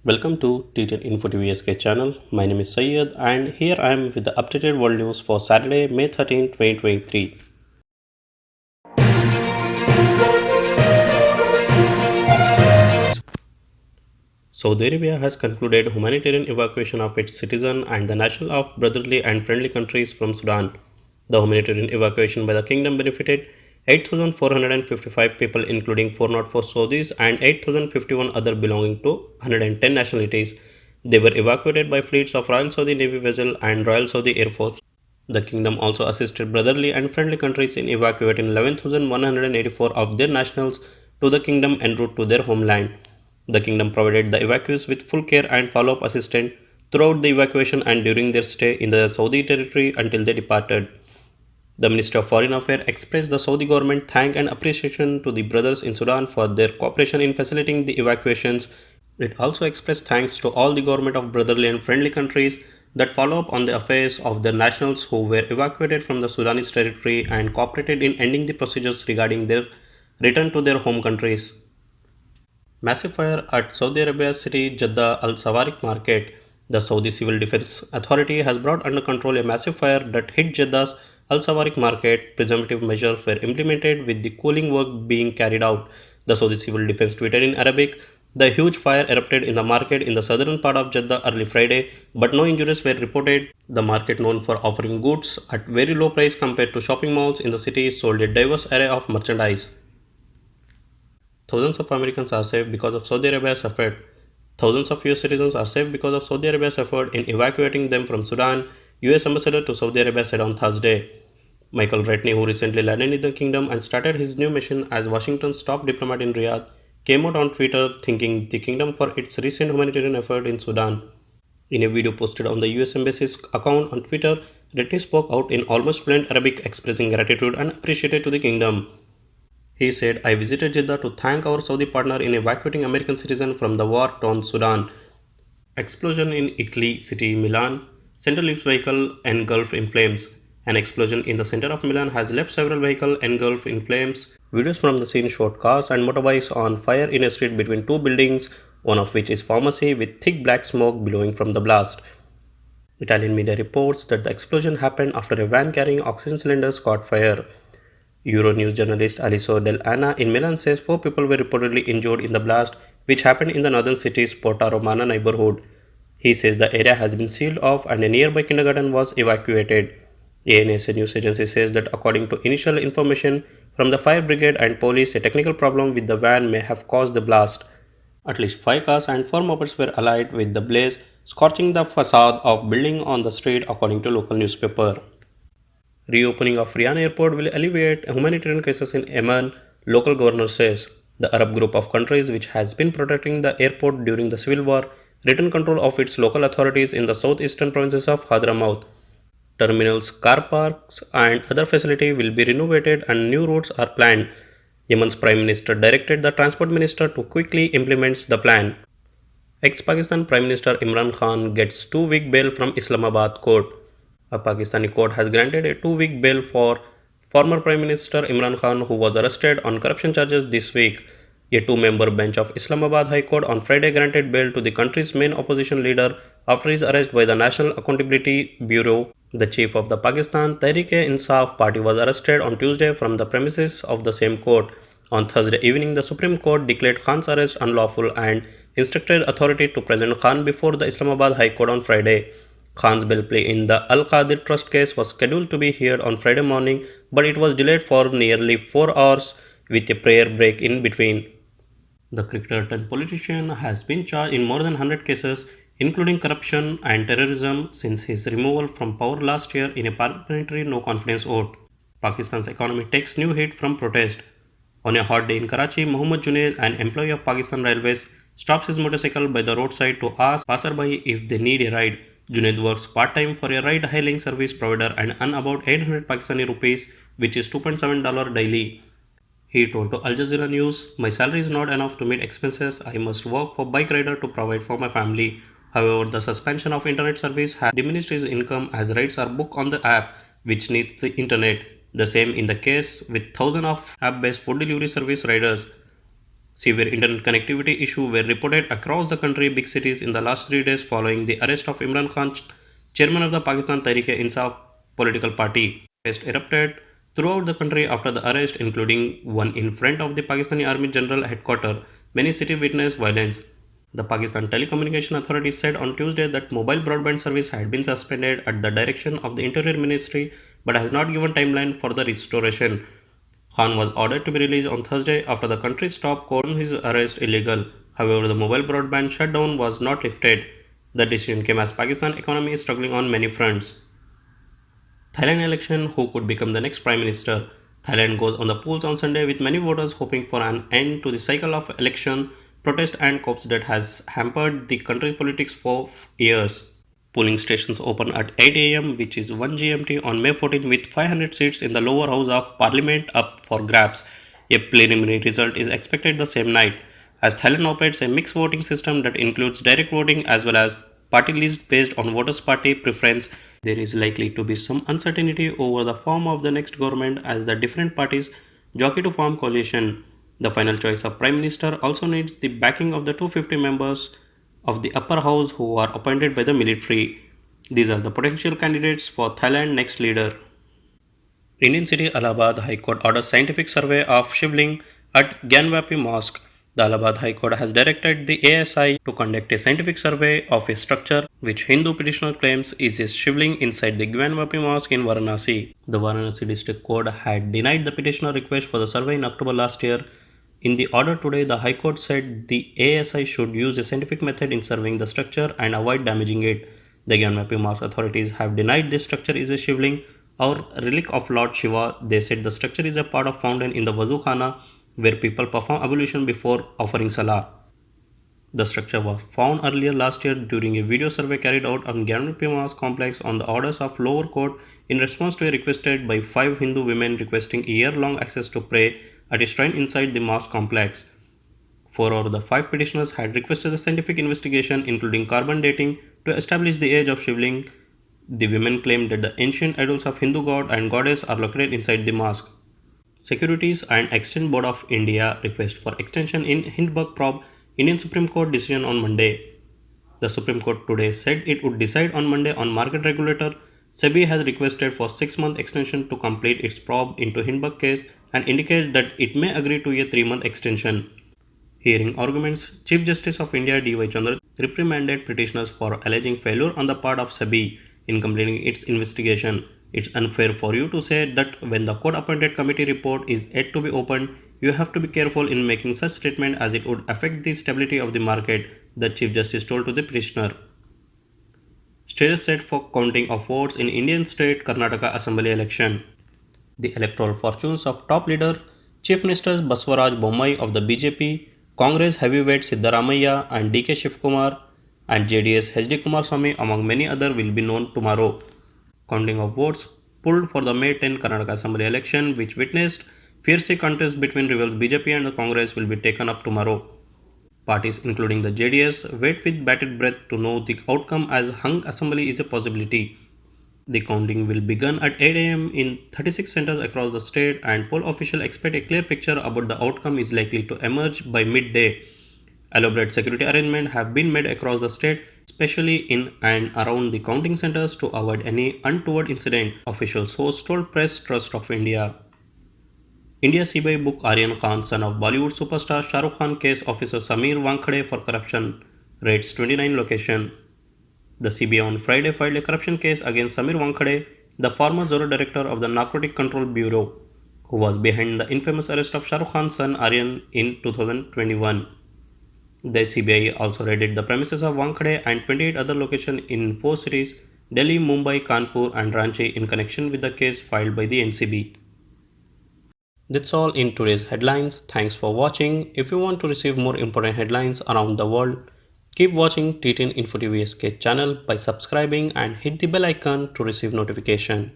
Welcome to T10 Info TV SK channel. My name is Syed and here I am with the updated world news for Saturday, May 13, 2023. Saudi Arabia has concluded humanitarian evacuation of its citizens and the national of brotherly and friendly countries from Sudan. The humanitarian evacuation by the kingdom benefited 8,455 people including 404 Saudis and 8,051 other belonging to 110 nationalities. They were evacuated by fleets of Royal Saudi Navy vessel and Royal Saudi Air Force. The kingdom also assisted brotherly and friendly countries in evacuating 11,184 of their nationals to the kingdom en route to their homeland. The kingdom provided the evacuees with full care and follow-up assistance throughout the evacuation and during their stay in the Saudi territory until they departed. The Ministry of Foreign Affairs expressed the Saudi government thanks and appreciation to the brothers in Sudan for their cooperation in facilitating the evacuations. It also expressed thanks to all the government of brotherly and friendly countries that follow up on the affairs of their nationals who were evacuated from the Sudanese territory and cooperated in ending the procedures regarding their return to their home countries. Massive fire at Saudi Arabia's city Jeddah Al Sawarik market. The Saudi Civil Defense Authority has brought under control a massive fire that hit Jeddah's Al Sawarik market. Presumptive measures were implemented with the cooling work being carried out. The Saudi Civil Defense tweeted in Arabic, "The huge fire erupted in the market in the southern part of Jeddah early Friday, but no injuries were reported." The market, known for offering goods at very low price compared to shopping malls in the city, sold a diverse array of merchandise. Thousands of Americans are safe because of Saudi Arabia's effort. Thousands of US citizens are safe because of Saudi Arabia's effort in evacuating them from Sudan, US Ambassador to Saudi Arabia said on Thursday. Michael Ratney, who recently landed in the kingdom and started his new mission as Washington's top diplomat in Riyadh, came out on Twitter thanking the kingdom for its recent humanitarian effort in Sudan. In a video posted on the US Embassy's account on Twitter, Ratney spoke out in almost fluent Arabic expressing gratitude and appreciation to the kingdom. He said, "I visited Jeddah to thank our Saudi partner in evacuating American citizens from the war-torn Sudan." Explosion in Italy city Milan. Center leaves vehicle engulfed in flames. An explosion in the center of Milan has left several vehicles engulfed in flames. Videos from the scene showed cars and motorbikes on fire in a street between two buildings, one of which is pharmacy with thick black smoke billowing from the blast. Italian media reports that the explosion happened after a van carrying oxygen cylinders caught fire. Euronews journalist Aliso Del Anna in Milan says 4 people were reportedly injured in the blast, which happened in the northern city's Porta Romana neighborhood. He says the area has been sealed off and a nearby kindergarten was evacuated. ANS, a news agency, says that according to initial information from the fire brigade and police, a technical problem with the van may have caused the blast. At least 5 cars and 4 mopeds were alight with the blaze, scorching the facade of building on the street, according to local newspaper. Reopening of Riyadh airport will alleviate humanitarian crisis in Yemen, local governor says. The Arab group of countries which has been protecting the airport during the civil war retained control of its local authorities in the southeastern provinces of Hadramaut. Terminals, car parks and other facilities will be renovated and new routes are planned. Yemen's Prime Minister directed the Transport Minister to quickly implement the plan. Ex-Pakistan Prime Minister Imran Khan gets 2-week bail from Islamabad court. A Pakistani court has granted a 2-week bail for former Prime Minister Imran Khan, who was arrested on corruption charges this week. A 2-member bench of Islamabad High Court on Friday granted bail to the country's main opposition leader after his arrest by the National Accountability Bureau. The chief of the Pakistan Tehreek-e-Insaf party was arrested on Tuesday from the premises of the same court. On Thursday evening, the Supreme Court declared Khan's arrest unlawful and instructed authorities to present Khan before the Islamabad High Court on Friday. Khan's bail plea in the Al Qadir Trust case was scheduled to be heard on Friday morning, but it was delayed for nearly 4 hours with a prayer break in between. The cricketer turned politician has been charged in more than 100 cases, including corruption and terrorism, since his removal from power last year in a parliamentary no-confidence vote. Pakistan's economy takes new hit from protest. On a hot day in Karachi, Mohammad Junaid, an employee of Pakistan Railways, stops his motorcycle by the roadside to ask passerby if they need a ride. Junaid works part-time for a ride-hailing service provider and earns about 800 Pakistani rupees, which is $2.7 daily. He told to Al Jazeera News, "My salary is not enough to meet expenses. I must work for bike rider to provide for my family." However, the suspension of internet service has diminished his income as rides are booked on the app, which needs the internet. The same in the case with thousands of app-based food delivery service riders. Severe internet connectivity issues were reported across the country, big cities in the last 3 days following the arrest of Imran Khan, chairman of the Pakistan Tehreek-e-Insaf political party. Protests erupted throughout the country after the arrest, including one in front of the Pakistani Army General headquarters. Many cities witnessed violence. The Pakistan Telecommunication Authority said on Tuesday that mobile broadband service had been suspended at the direction of the Interior Ministry but has not given timeline for the restoration. Khan was ordered to be released on Thursday after the country stopped calling his arrest illegal. However, the mobile broadband shutdown was not lifted. The decision came as Pakistan's economy is struggling on many fronts. Thailand election: who could become the next prime minister? Thailand goes on the polls on Sunday with many voters hoping for an end to the cycle of election, protest and coups that has hampered the country's politics for years. Polling stations open at 8 a.m., which is 1 GMT on May 14, with 500 seats in the lower house of parliament up for grabs. A preliminary result is expected the same night, as Thailand operates a mixed voting system that includes direct voting as well as party list based on voters' party preference. There is likely to be some uncertainty over the form of the next government as the different parties jockey to form coalition. The final choice of Prime Minister also needs the backing of the 250 members of the upper house who are appointed by the military. These are the potential candidates for Thailand's next leader. Indian city Allahabad High Court orders scientific survey of Shivling at Gyanvapi Mosque. The Allahabad High Court has directed the ASI to conduct a scientific survey of a structure which Hindu petitioner claims is a shivling inside the Gyanvapi Mosque in Varanasi. The Varanasi District Court had denied the petitioner request for the survey in October last year. In the order today, the High Court said the ASI should use a scientific method in surveying the structure and avoid damaging it. The Gyanvapi Mosque authorities have denied this structure is a shivling or relic of Lord Shiva. They said the structure is a part of fountain in the Wazu Khana where people perform ablution before offering salah. The structure was found earlier last year during a video survey carried out on Gyanvapi Mosque complex on the orders of lower court in response to a request by 5 Hindu women requesting a year-long access to pray at a shrine inside the mosque complex. 4 of the 5 petitioners had requested a scientific investigation including carbon dating to establish the age of shivling. The women claimed that the ancient idols of Hindu god and goddess are located inside the mosque. Securities and Exchange Board of India request for extension in Hindberg probe Indian Supreme Court decision on Monday. The Supreme Court today said it would decide on Monday on market regulator. SEBI has requested for 6-month extension to complete its probe into Hindberg case and indicates that it may agree to a 3-month extension. Hearing arguments, Chief Justice of India D.Y. Chandra reprimanded petitioners for alleging failure on the part of SEBI in completing its investigation. It's unfair for you to say that when the court-appointed committee report is yet to be opened, you have to be careful in making such statement as it would affect the stability of the market, the Chief Justice told to the petitioner. Stage set for counting of votes in Indian state Karnataka Assembly election. The electoral fortunes of top leader, Chief Minister Baswaraj Bommai of the BJP, Congress heavyweight Siddaramaiah and DK Shivkumar, and JDS HD Kumaraswamy among many others will be known tomorrow. Counting of votes pulled for the May 10 Karnataka Assembly election, which witnessed fierce contest between rivals BJP and the Congress, will be taken up tomorrow. Parties including the JDS wait with bated breath to know the outcome as hung assembly is a possibility. The counting will begin at 8 am in 36 centers across the state and poll officials expect a clear picture about the outcome is likely to emerge by midday. Elaborate security arrangements have been made across the state, especially in and around the counting centers to avoid any untoward incident, official source told Press Trust of India. India CBI book IImran Khan, son of Bollywood superstar Shah Rukh Khan case officer Sameer Wankhede for corruption, raids 29 locations. The CBI on Friday filed a corruption case against Sameer Wankhede, the former Zoro director of the Narcotic Control Bureau, who was behind the infamous arrest of Shah Rukh Khan's son Aryan in 2021. The CBI also raided the premises of Wankhede and 28 other locations in 4 cities, Delhi, Mumbai, Kanpur and Ranchi in connection with the case filed by the NCB. That's all in today's headlines. Thanks for watching. If you want to receive more important headlines around the world, keep watching T10 Info TV SK channel by subscribing and hit the bell icon to receive notification.